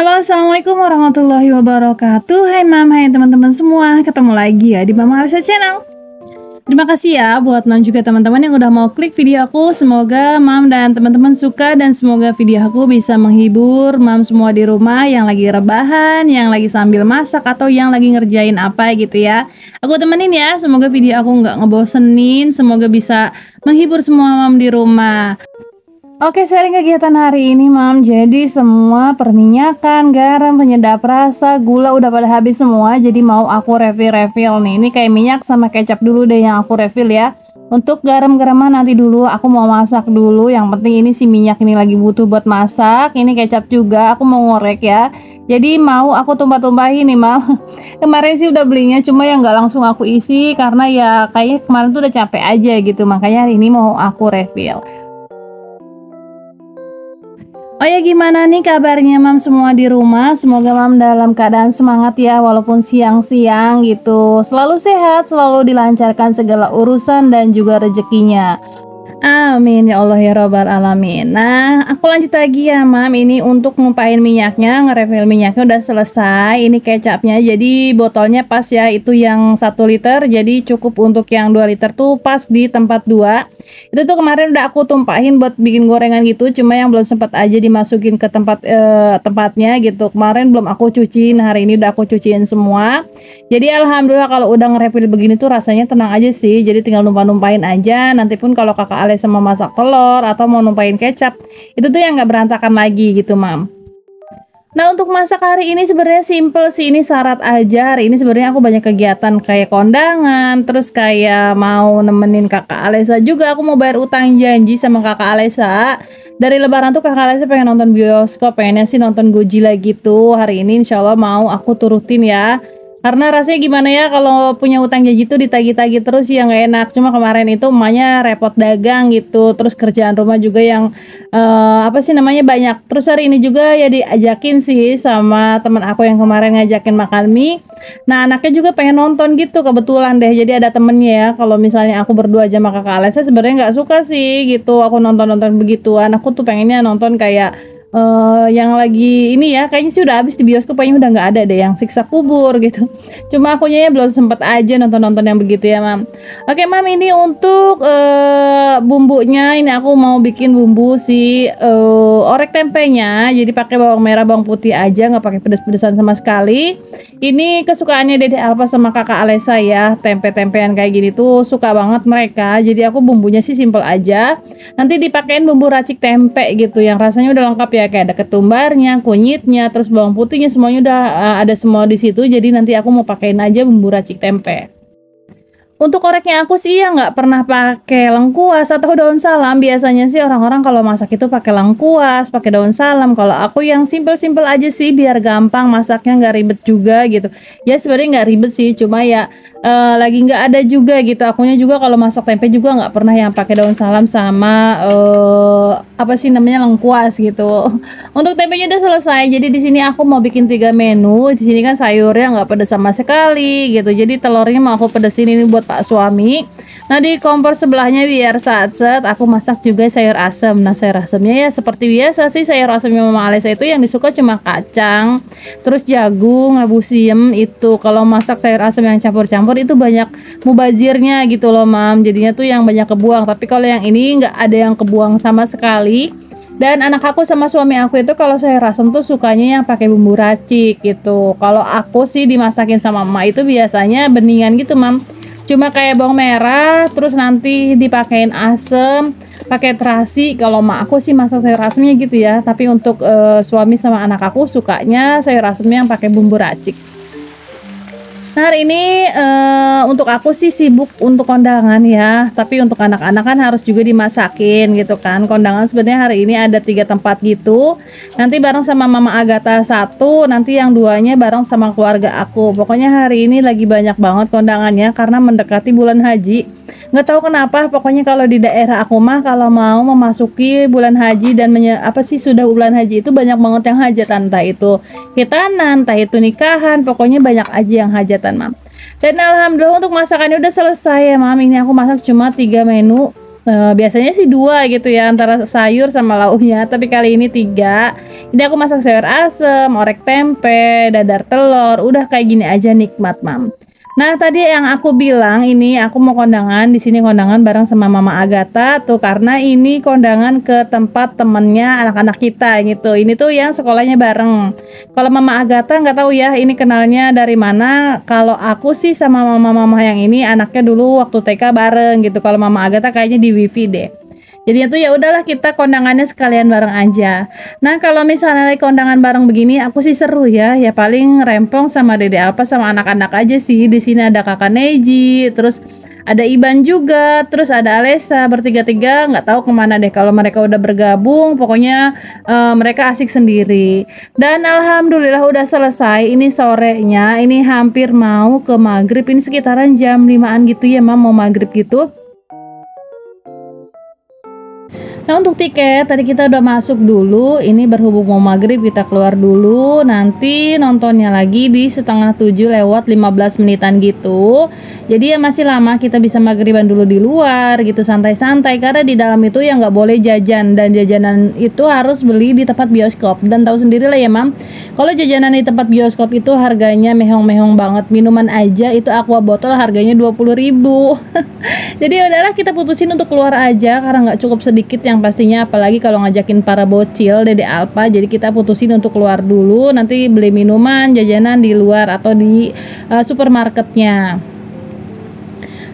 Halo, assalamualaikum warahmatullahi wabarakatuh. Hai mam, hai teman-teman semua. Ketemu lagi ya di Mama Alisa Channel. Terima kasih ya buat mam juga teman-teman yang udah mau klik video aku. Semoga mam dan teman-teman suka dan semoga video aku bisa menghibur mam semua di rumah yang lagi rebahan, yang lagi sambil masak atau yang lagi ngerjain apa gitu ya. Aku temenin ya. Semoga video aku nggak ngebosenin. Semoga bisa menghibur semua mam di rumah. Oke, sharing kegiatan hari ini mam. Jadi semua perminyakan, garam, penyedap rasa, gula udah pada habis semua. Jadi mau aku refill nih. Ini kayak minyak sama kecap dulu deh yang aku refill ya. Untuk garam-garaman nanti dulu, aku mau masak dulu. Yang penting ini si minyak ini lagi butuh buat masak. Ini kecap juga aku mau ngorek ya. Jadi mau aku tumpah-tumpahin nih mam. Kemarin sih udah belinya, cuma yang nggak langsung aku isi karena ya kayaknya kemarin tuh udah capek aja gitu. Makanya hari ini mau aku refill. Oh ya, gimana nih kabarnya mam semua di rumah? Semoga mam dalam keadaan semangat ya walaupun siang-siang gitu. Selalu sehat, selalu dilancarkan segala urusan dan juga rezekinya. Amin ya Allah ya Robbal Alamin. Nah, aku lanjut lagi ya mam. Ini untuk ngumpahin minyaknya, ngerefill minyaknya udah selesai. Ini kecapnya, jadi botolnya pas ya. Itu yang 1 liter, jadi cukup untuk yang 2 liter tuh pas di tempat 2. Itu tuh kemarin udah aku tumpahin buat bikin gorengan gitu. Cuma yang belum sempat aja dimasukin ke tempatnya gitu. Kemarin belum aku cuciin, hari ini udah aku cuciin semua. Jadi alhamdulillah kalau udah ngerefill begini tuh rasanya tenang aja sih. Jadi tinggal numpah-numpahin aja. Nanti pun kalau kakak Ale sama masak telur atau mau numpahin kecap, itu tuh yang nggak berantakan lagi gitu mam. Nah, untuk masak hari ini sebenarnya simple sih, ini syarat aja. Hari ini sebenarnya aku banyak kegiatan kayak kondangan, terus kayak mau nemenin kakak Alesa juga. Aku mau bayar utang janji sama kakak Alesa. Dari lebaran tuh kakak Alesa pengen nonton bioskop, pengennya sih nonton Godzilla gitu. Hari ini insya Allah mau aku turutin ya. Karena rasanya gimana ya kalau punya utang janji tuh ditagih-tagih terus ya nggak enak. Cuma kemarin itu emaknya repot dagang gitu, terus kerjaan rumah juga yang apa sih namanya banyak. Terus hari ini juga ya diajakin sih sama teman aku yang kemarin ngajakin makan mie. Nah, anaknya juga pengen nonton gitu kebetulan deh. Jadi ada temennya ya. Kalau misalnya aku berdua aja sama kakak Alesa sebenarnya nggak suka sih gitu. Aku nonton-nonton begituan. Aku tuh pengennya nonton kayak yang lagi ini ya, kayaknya sih udah habis di bioskop, kayaknya udah nggak ada deh yang siksa kubur gitu. Cuma akunya ya belum sempet aja nonton-nonton yang begitu ya mam. Oke mam, ini untuk bumbunya ini aku mau bikin bumbu si orek tempenya. Jadi pakai bawang merah, bawang putih aja, nggak pakai pedes-pedesan sama sekali. Ini kesukaannya Dede Alfa sama kakak Alesa ya, tempe-tempean kayak gini tuh suka banget mereka. Jadi aku bumbunya sih simple aja. Nanti dipakein bumbu racik tempe gitu yang rasanya udah lengkap ya, kayak ada ketumbarnya, kunyitnya, terus bawang putihnya, semuanya udah ada semua di situ. Jadi nanti aku mau pakein aja bumbu racik tempe. Untuk koreknya aku sih ya nggak pernah pakai lengkuas atau daun salam. Biasanya sih orang-orang kalau masak itu pakai lengkuas, pakai daun salam. Kalau aku yang simple-simple aja sih biar gampang masaknya, nggak ribet juga gitu. Ya sebenarnya nggak ribet sih, cuma ya lagi nggak ada juga gitu. Akunya juga kalau masak tempe juga nggak pernah yang pakai daun salam sama apa sih namanya lengkuas gitu. Untuk tempenya udah selesai. Jadi di sini aku mau bikin 3 menu. Di sini kan sayurnya nggak pedes sama sekali gitu. Jadi telurnya mau aku pedesin ini buat Pak suami. Nah, di kompor sebelahnya biar satset aku masak juga sayur asem. Nah, sayur asemnya ya seperti biasa sih, sayur asemnya Mama Alisa itu yang disuka cuma kacang, terus jagung, rebusiem itu. Kalau masak sayur asem yang campur-campur itu banyak mubazirnya gitu loh mam. Jadinya tuh yang banyak kebuang. Tapi kalau yang ini nggak ada yang kebuang sama sekali. Dan anak aku sama suami aku itu kalau sayur asem tuh sukanya yang pakai bumbu racik gitu. Kalau aku sih dimasakin sama emak itu biasanya beningan gitu mam. Cuma kayak bawang merah, terus nanti dipakein asem, pakai terasi. Kalau mak aku sih masak sayur asemnya gitu ya. Tapi untuk suami sama anak aku sukanya sayur asemnya yang pakai bumbu racik. Nah, hari ini untuk aku sih sibuk untuk kondangan ya. Tapi untuk anak-anak kan harus juga dimasakin gitu kan. Kondangan sebenarnya hari ini ada 3 tempat gitu. Nanti bareng sama Mama Agatha 1, nanti yang 2-nya bareng sama keluarga aku. Pokoknya hari ini lagi banyak banget kondangannya karena mendekati bulan haji. Nggak tahu kenapa, pokoknya kalau di daerah aku mah kalau mau memasuki bulan haji dan sudah bulan haji itu banyak banget yang hajatan, entah itu khitanan, entah itu nikahan, pokoknya banyak aja yang hajatan mam. Dan alhamdulillah untuk masakannya udah selesai ya mam. Ini aku masak cuma 3 menu Biasanya sih 2 gitu ya, antara sayur sama lauknya, tapi kali ini 3. Ini aku masak sayur asem, orek tempe, dadar telur, udah kayak gini aja nikmat, Mam. Nah, tadi yang aku bilang ini aku mau kondangan, di sini kondangan bareng sama Mama Agatha tuh, karena ini kondangan ke tempat temennya anak-anak kita gitu. Ini tuh yang sekolahnya bareng. Kalau Mama Agatha nggak tahu ya ini kenalnya dari mana. Kalau aku sih sama mama-mama yang ini anaknya dulu waktu TK bareng gitu. Kalau Mama Agatha kayaknya di Wifi deh. Jadi itu ya udahlah kita kondangannya sekalian bareng aja. Nah, kalau misalnya lagi kondangan bareng begini aku sih seru ya. Ya paling Rempong sama Dede Alpa sama anak-anak aja sih. Di sini ada Kakak Neji, terus ada Iban juga, terus ada Alesa, bertiga-tiga nggak tahu kemana deh kalau mereka udah bergabung. Pokoknya mereka asik sendiri. Dan alhamdulillah udah selesai. Ini sorenya, ini hampir mau ke maghrib. Ini sekitaran jam 5-an gitu ya, Mam, mau maghrib gitu. Nah, untuk tiket tadi kita udah masuk dulu. Ini berhubung mau maghrib kita keluar dulu. Nanti nontonnya lagi di setengah 7 lewat 15 menitan gitu. Jadi ya masih lama, kita bisa maghriban dulu di luar gitu, santai-santai. Karena di dalam itu ya nggak boleh jajan, dan jajanan itu harus beli di tempat bioskop. Dan tahu sendiri lah ya, Mam, kalau jajanan di tempat bioskop itu harganya mehong-mehong banget. Minuman aja itu aqua botol harganya 20.000. Jadi udahlah kita putusin untuk keluar aja karena nggak cukup sedikit yang pastinya, apalagi kalau ngajakin para bocil Dede Alpa. Jadi kita putusin untuk keluar dulu, nanti beli minuman jajanan di luar atau di supermarketnya.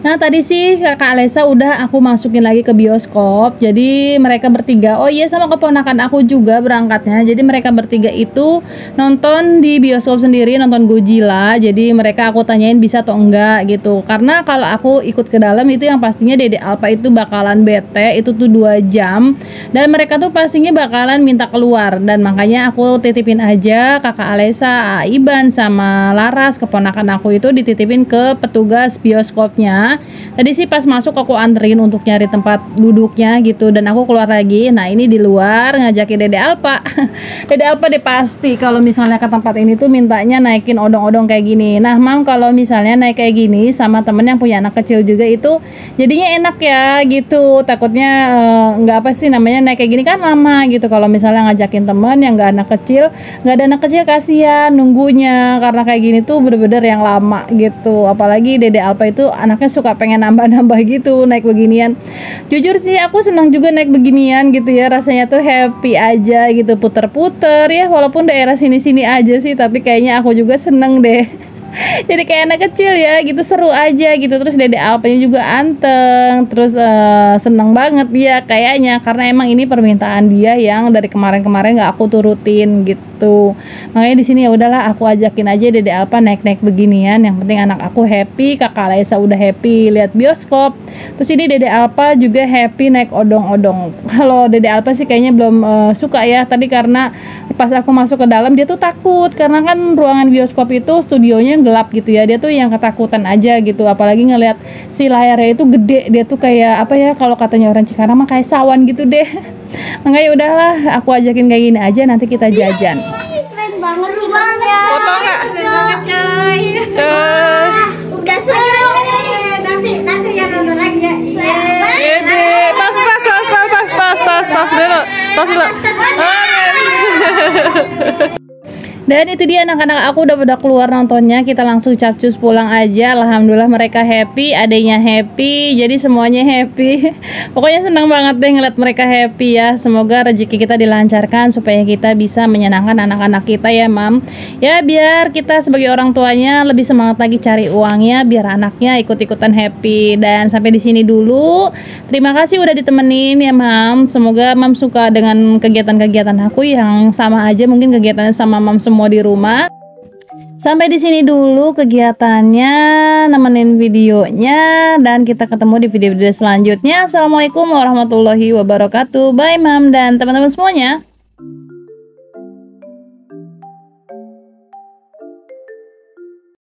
Nah, tadi sih Kakak Alesa udah aku masukin lagi ke bioskop. Jadi mereka bertiga, oh iya sama keponakan aku juga berangkatnya. Jadi mereka bertiga itu nonton di bioskop sendiri, nonton Godzilla. Jadi mereka aku tanyain bisa atau enggak gitu. Karena kalau aku ikut ke dalam itu yang pastinya Dede Alpa itu bakalan bete, itu tuh 2 jam. Dan mereka tuh pastinya bakalan minta keluar. Dan makanya aku titipin aja Kakak Alesa, Iban sama Laras, keponakan aku itu dititipin ke petugas bioskopnya. Tadi sih pas masuk aku anterin untuk nyari tempat duduknya gitu, dan aku keluar lagi. Nah, ini di luar ngajakin Dede Alpa. Dede Alpa deh pasti kalau misalnya ke tempat ini tuh mintanya naikin odong-odong kayak gini. Nah, Mam, kalau misalnya naik kayak gini sama temen yang punya anak kecil juga itu jadinya enak ya gitu. Takutnya nggak apa sih namanya, naik kayak gini kan lama gitu. Kalau misalnya ngajakin temen yang nggak ada anak kecil kasihan nunggunya, karena kayak gini tuh bener-bener yang lama gitu. Apalagi Dede Alpa itu anaknya suka pengen nambah-nambah gitu naik beginian. Jujur sih aku senang juga naik beginian gitu ya, rasanya tuh happy aja gitu, puter-puter ya, walaupun daerah sini-sini aja sih, tapi kayaknya aku juga seneng deh. Jadi kayak anak kecil ya gitu, seru aja gitu. Terus Dede Alpanya juga anteng, terus seneng banget dia kayaknya, karena emang ini permintaan dia yang dari kemarin-kemarin gak aku turutin gitu. Makanya di sini ya udahlah aku ajakin aja Dede Alpa naik-naik beginian. Yang penting anak aku happy, Kakak Alesa udah happy lihat bioskop. Terus ini Dede Alpa juga happy naik odong-odong. Kalau Dede Alpa sih kayaknya belum suka ya tadi, karena pas aku masuk ke dalam dia tuh takut, karena kan ruangan bioskop itu studionya gelap gitu ya, dia tuh yang ketakutan aja gitu. Apalagi ngelihat si layarnya itu gede, dia tuh kayak apa ya, kalau katanya orang Cikarang mah kayak sawan gitu deh. Makanya udahlah aku ajakin kayak gini aja, nanti kita jajan. Keren banget rumahnya. Foto nggak? Keren banget coy. Udah seru. Nanti ya nonton lagi ya. Tas dulu. Dan itu dia anak-anak aku udah pada keluar nontonnya, kita langsung capcus pulang aja. Alhamdulillah mereka happy, adanya happy, jadi semuanya happy. Pokoknya senang banget deh ngeliat mereka happy ya. Semoga rezeki kita dilancarkan supaya kita bisa menyenangkan anak-anak kita ya, Mam. Ya biar kita sebagai orang tuanya lebih semangat lagi cari uangnya, biar anaknya ikut-ikutan happy. Dan sampai di sini dulu. Terima kasih udah ditemenin ya, Mam. Semoga Mam suka dengan kegiatan-kegiatan aku yang sama aja, mungkin kegiatannya sama Mam semua di rumah. Sampai di sini dulu kegiatannya, nemenin videonya, dan kita ketemu di video-video selanjutnya. Assalamualaikum warahmatullahi wabarakatuh. Bye, Mam dan teman-teman semuanya.